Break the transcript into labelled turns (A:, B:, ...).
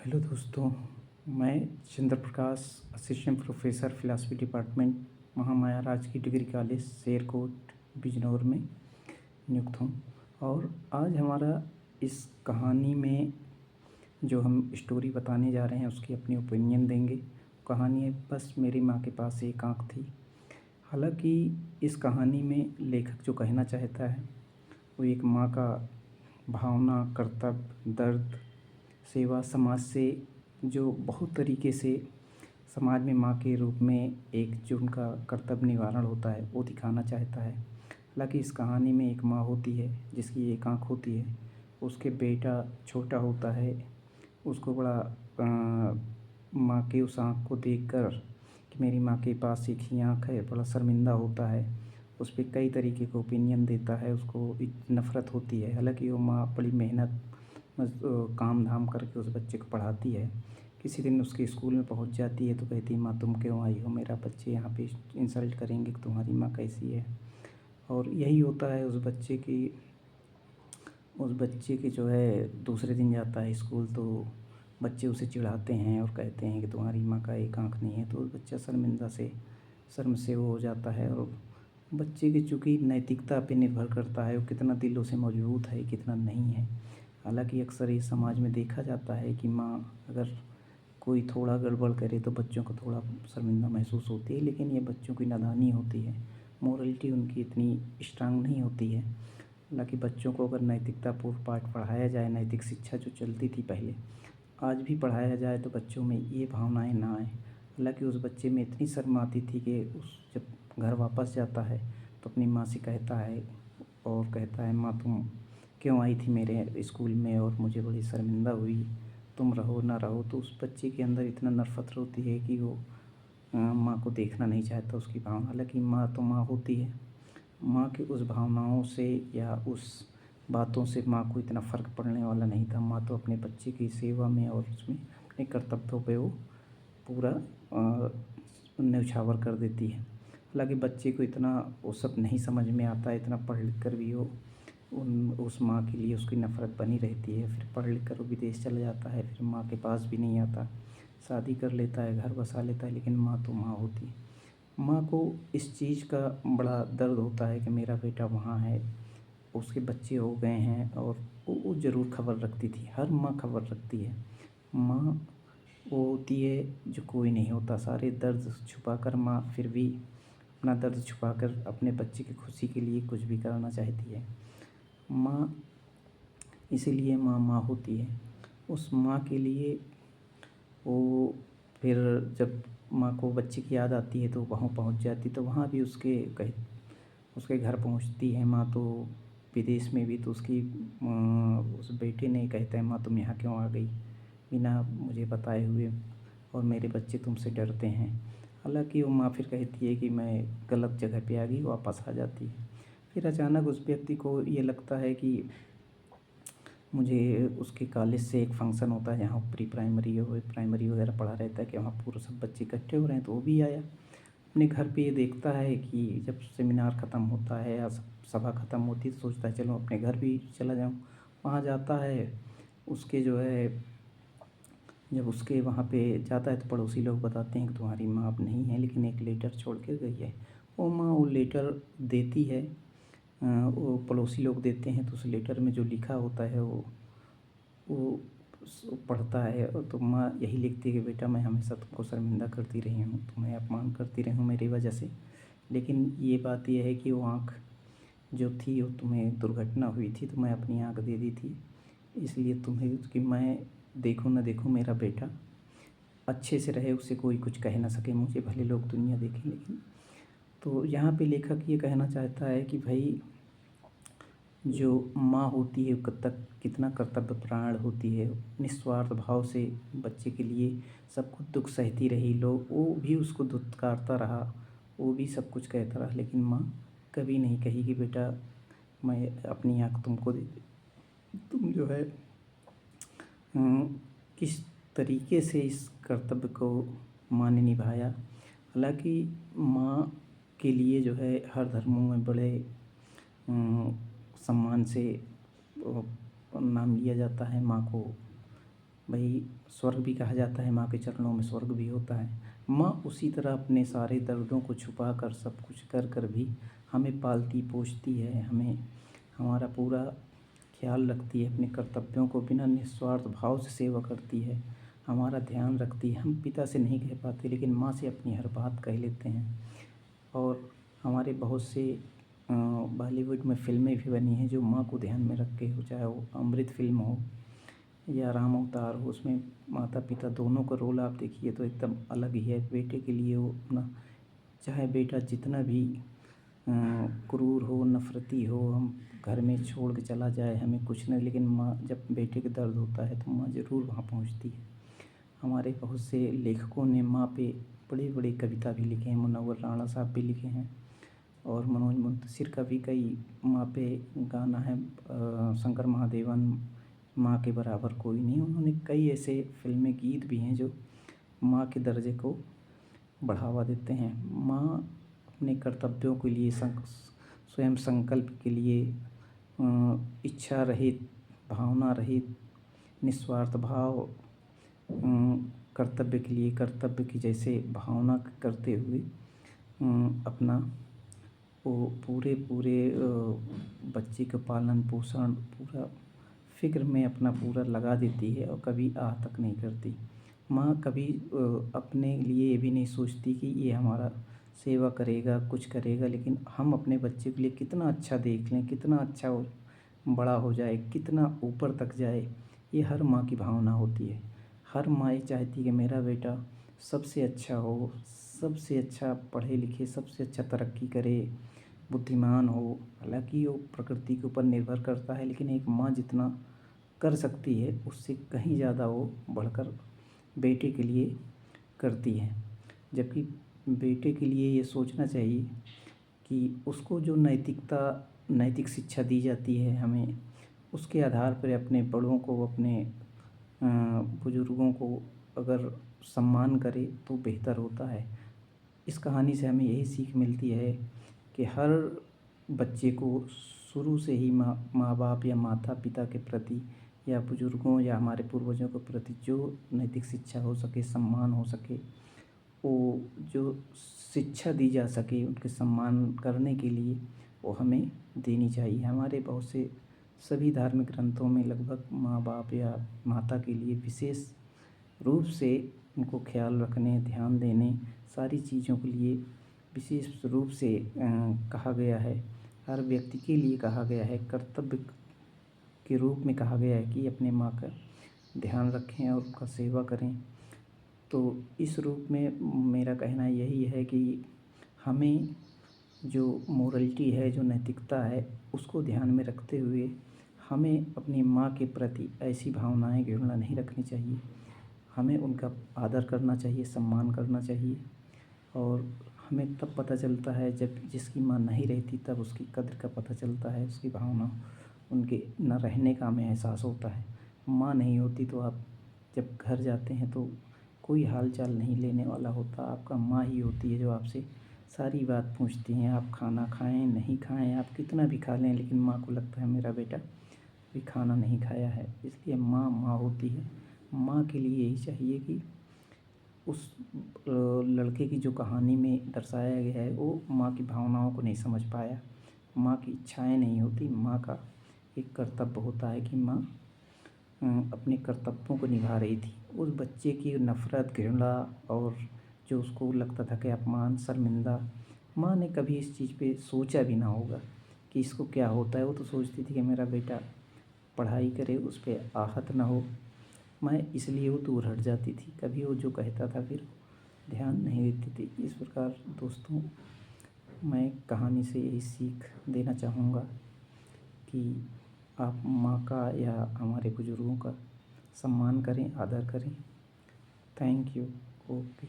A: Hello दोस्तों, मैं Chandra Prakash assistant professor philosophy department Mahamaya राजकीय डिग्री कॉलेज शेरकोट बिजनौर में नियुक्त हूँ। और आज हमारा इस कहानी में जो हम स्टोरी बताने जा रहे हैं उसकी अपनी ओपिनियन देंगे। कहानी है बस मेरी माँ के पास एक आँख थी। हालांकि इस कहानी में लेखक जो कहना चाहता है वो एक माँ का भावना, कर्तव्य, दर्द, सेवा, समाज से जो बहुत तरीके से समाज में माँ के रूप में एक जो उनका कर्तव्य निवारण होता है वो दिखाना चाहता है। हालांकि इस कहानी में एक माँ होती है जिसकी एक आँख होती है, उसके बेटा छोटा होता है, उसको बड़ा माँ की उस आँख को देखकर कि मेरी माँ के पास एक ही आँख है बड़ा शर्मिंदा होता है। उस पर कई तरीके का ओपिनियन देता है, उसको नफ़रत होती है। हालांकि वो माँ बड़ी मेहनत काम धाम करके उस बच्चे को पढ़ाती है। किसी दिन उसके स्कूल में पहुंच जाती है तो कहती है, माँ तुम क्यों आई हो, मेरा बच्चे यहाँ पे इंसल्ट करेंगे कि तुम्हारी माँ कैसी है। और यही होता है उस बच्चे की जो है दूसरे दिन जाता है स्कूल तो बच्चे उसे चिढ़ाते हैं और कहते हैं कि तुम्हारी माँ का एक आँख नहीं है। तो उस बच्चा शर्म से वो हो जाता है। और बच्चे की चूँकि नैतिकता पे निर्भर करता है वो कितना दिलों से मजबूत है कितना नहीं है। हालांकि अक्सर ये समाज में देखा जाता है कि माँ अगर कोई थोड़ा गड़बड़ करे तो बच्चों को थोड़ा शर्मिंदा महसूस होती है, लेकिन ये बच्चों की नादानी होती है, मोरलिटी उनकी इतनी स्ट्रांग नहीं होती है। हालांकि बच्चों को अगर नैतिकतापूर्ण पाठ पढ़ाया जाए, नैतिक शिक्षा जो चलती थी पहले, आज भी पढ़ाया जाए तो बच्चों में ये भावनाएं ना आए। हालांकि उस बच्चे में इतनी शर्म आती थी कि उस जब घर वापस जाता है तो अपनी माँ से कहता है और कहता है, माँ तुम क्यों आई थी मेरे स्कूल में और मुझे बड़ी शर्मिंदा हुई, तुम रहो ना रहो। तो उस बच्चे के अंदर इतना नफ़रत होती है कि वो माँ को देखना नहीं चाहता उसकी भावना। हालांकि माँ तो माँ होती है, माँ की उस भावनाओं से या उस बातों से माँ को इतना फ़र्क पड़ने वाला नहीं था। माँ तो अपने बच्चे की सेवा में और उसमें अपने कर्तव्यों पे वो पूरा न्यौछावर कर देती है। हालांकि बच्चे को इतना वो सब नहीं समझ में आता है, इतना पढ़ लिख कर भी वो उस माँ के लिए उसकी नफ़रत बनी रहती है। फिर पढ़ लिख कर वो विदेश चला जाता है, फिर माँ के पास भी नहीं आता, शादी कर लेता है, घर बसा लेता है, लेकिन माँ तो माँ होती है। माँ को इस चीज़ का बड़ा दर्द होता है कि मेरा बेटा वहाँ है, उसके बच्चे हो गए हैं। और वो ज़रूर खबर रखती थी, हर माँ खबर रखती है। माँ वो होती है जो कोई नहीं होता, सारे दर्द छुपा कर माँ फिर भी अपना दर्द छुपा कर अपने बच्चे की खुशी के लिए कुछ भी करना चाहती है। माँ इसीलिए माँ माँ होती है। उस माँ के लिए वो फिर जब माँ को बच्चे की याद आती है तो वहाँ पहुँच जाती, तो वहाँ भी उसके घर पहुँचती है माँ। तो विदेश में भी तो उस बेटे ने कहता है, माँ तुम यहाँ क्यों आ गई बिना मुझे बताए हुए, और मेरे बच्चे तुमसे डरते हैं। हालांकि वो माँ फिर कहती है कि मैं गलत जगह पे आ गई, वापस आ जाती है। फिर अचानक उस व्यक्ति को ये लगता है कि मुझे उसके कॉलेज से एक फंक्शन होता है जहाँ प्री प्राइमरी और प्राइमरी वगैरह पढ़ा रहता है कि वहाँ पूरे सब बच्चे इकट्ठे हो रहे हैं, तो वो भी आया। अपने घर पे ये देखता है कि जब सेमिनार ख़त्म होता है या सभा ख़त्म होती है तो सोचता है चलो अपने घर भी चला जाऊँ। वहाँ जाता है, उसके जो है जब उसके वहाँ पे जाता है तो पड़ोसी लोग बताते हैं कि तुम्हारी माँ अब नहीं है, लेकिन एक लेटर छोड़ के गई है। वो माँ वो लेटर देती है, वो पड़ोसी लोग देते हैं तो उस लेटर में जो लिखा होता है वो पढ़ता है। और तो माँ यही लिखती है कि बेटा मैं हमेशा तुमको शर्मिंदा करती रही हूँ, तुम्हें अपमान करती रही हूँ मेरी वजह से, लेकिन ये बात यह है कि वो आँख जो थी वो तुम्हें दुर्घटना हुई थी तो मैं अपनी आँख दे दी थी, इसलिए तुम्हें कि मैं देखूँ ना देखूँ मेरा बेटा अच्छे से रहे, उसे कोई कुछ कह ना सके, मुझे भले लोग दुनिया देखें। लेकिन तो यहाँ पे लेखक ये कहना चाहता है कि भाई जो माँ होती है वो कितना कर्तव्यपरायण होती है, निस्वार्थ भाव से बच्चे के लिए सब कुछ दुख सहती रही, लोग वो भी उसको धुतकारता रहा, वो भी सब कुछ कहता रहा, लेकिन माँ कभी नहीं कही कि बेटा मैं अपनी आँख तुमको दे दी। तुम जो है किस तरीके से इस कर्तव्य को माँ ने निभाया। हालांकि माँ के लिए जो है हर धर्मों में बड़े सम्मान से नाम लिया जाता है। माँ को भाई स्वर्ग भी कहा जाता है, माँ के चरणों में स्वर्ग भी होता है। माँ उसी तरह अपने सारे दर्दों को छुपा कर, सब कुछ कर कर भी हमें पालती पोसती है, हमें हमारा पूरा ख्याल रखती है, अपने कर्तव्यों को बिना निस्वार्थ भाव से सेवा करती है, हमारा ध्यान रखती है। हम पिता से नहीं कह पाते लेकिन माँ से अपनी हर बात कह लेते हैं। और हमारे बहुत से बॉलीवुड में फ़िल्में भी बनी हैं जो माँ को ध्यान में रख के हो, चाहे वो अमृत फ़िल्म हो या राम अवतार हो। उसमें माता पिता दोनों का रोल आप देखिए तो एकदम अलग ही है। बेटे के लिए वो अपना, चाहे बेटा जितना भी क्रूर हो, नफ़रती हो, हम घर में छोड़ के चला जाए, हमें कुछ नहीं, लेकिन माँ, जब बेटे के दर्द होता है तो माँ ज़रूर वहाँ पहुँचती है। हमारे बहुत से लेखकों ने माँ पे बड़ी बड़ी कविता भी लिखे हैं, मुनव्वर राणा साहब भी लिखे हैं, और मनोज मुंतशिर का भी कई माँ पे गाना है। शंकर महादेवन, माँ के बराबर कोई नहीं, उन्होंने कई ऐसे फिल्में गीत भी हैं जो माँ के दर्जे को बढ़ावा देते हैं। माँ अपने कर्तव्यों के लिए स्वयं संकल्प के लिए इच्छा रहित, भावना रहित, निस्वार्थ भाव, कर्तव्य के लिए कर्तव्य की जैसे भावना करते हुए अपना वो पूरे पूरे बच्चे का पालन पोषण पूरा फ़िक्र में अपना पूरा लगा देती है और कभी आह तक नहीं करती। माँ कभी अपने लिए ये भी नहीं सोचती कि ये हमारा सेवा करेगा, कुछ करेगा, लेकिन हम अपने बच्चे के लिए कितना अच्छा देख लें, कितना अच्छा वो बड़ा हो जाए, कितना ऊपर तक जाए, ये हर माँ की भावना होती है। हर माँ ये चाहती है कि मेरा बेटा सबसे अच्छा हो, सबसे अच्छा पढ़े लिखे, सबसे अच्छा तरक्की करे, बुद्धिमान हो। हालांकि वो प्रकृति के ऊपर निर्भर करता है, लेकिन एक माँ जितना कर सकती है उससे कहीं ज़्यादा वो बढ़कर बेटे के लिए करती है। जबकि बेटे के लिए ये सोचना चाहिए कि उसको जो नैतिक शिक्षा दी जाती है हमें, उसके आधार पर अपने बड़ों को, अपने बुज़ुर्गों को अगर सम्मान करे तो बेहतर होता है। इस कहानी से हमें यही सीख मिलती है कि हर बच्चे को शुरू से ही माँ बाप या माता पिता के प्रति या बुज़ुर्गों या हमारे पूर्वजों के प्रति जो नैतिक शिक्षा हो सके, सम्मान हो सके, वो जो शिक्षा दी जा सके उनके सम्मान करने के लिए, वो हमें देनी चाहिए। हमारे बहुत से सभी धार्मिक ग्रंथों में लगभग माँ बाप या माता के लिए विशेष रूप से उनको ख्याल रखने, ध्यान देने, सारी चीज़ों के लिए विशेष रूप से कहा गया है। हर व्यक्ति के लिए कहा गया है, कर्तव्य के रूप में कहा गया है कि अपने माँ का ध्यान रखें और उनका सेवा करें। तो इस रूप में मेरा कहना यही है कि हमें जो मोरलिटी है, जो नैतिकता है, उसको ध्यान में रखते हुए हमें अपनी माँ के प्रति ऐसी भावनाएं, घृणा नहीं रखनी चाहिए। हमें उनका आदर करना चाहिए, सम्मान करना चाहिए। और हमें तब पता चलता है जब जिसकी माँ नहीं रहती, तब उसकी कद्र का पता चलता है, उसकी भावना, उनके न रहने का हमें एहसास होता है। माँ नहीं होती तो आप जब घर जाते हैं तो कोई हाल चाल नहीं लेने वाला होता, आपका माँ ही होती है जो आपसे सारी बात पूछती हैं। आप खाना खाएं नहीं खाएं, आप कितना भी खा लें, लेकिन माँ को लगता है मेरा बेटा अभी खाना नहीं खाया है। इसलिए माँ माँ होती है। माँ के लिए यही चाहिए कि उस लड़के की जो कहानी में दर्शाया गया है वो माँ की भावनाओं को नहीं समझ पाया, माँ की इच्छाएं नहीं होती। माँ का एक कर्तव्य होता है कि माँ अपने कर्तव्यों को निभा रही थी। उस बच्चे की नफ़रत, घृणा और जो उसको लगता था कि अपमान, शर्मिंदा, माँ ने कभी इस चीज़ पे सोचा भी ना होगा कि इसको क्या होता है। वो तो सोचती थी कि मेरा बेटा पढ़ाई करे, उस पे आहत ना हो। मैं इसलिए वो दूर हट जाती थी, कभी वो जो कहता था फिर ध्यान नहीं देती थी। इस प्रकार दोस्तों, मैं कहानी से यही सीख देना चाहूँगा कि आप माँ का या हमारे बुज़ुर्गों का सम्मान करें, आदर करें। Thank you. ओके।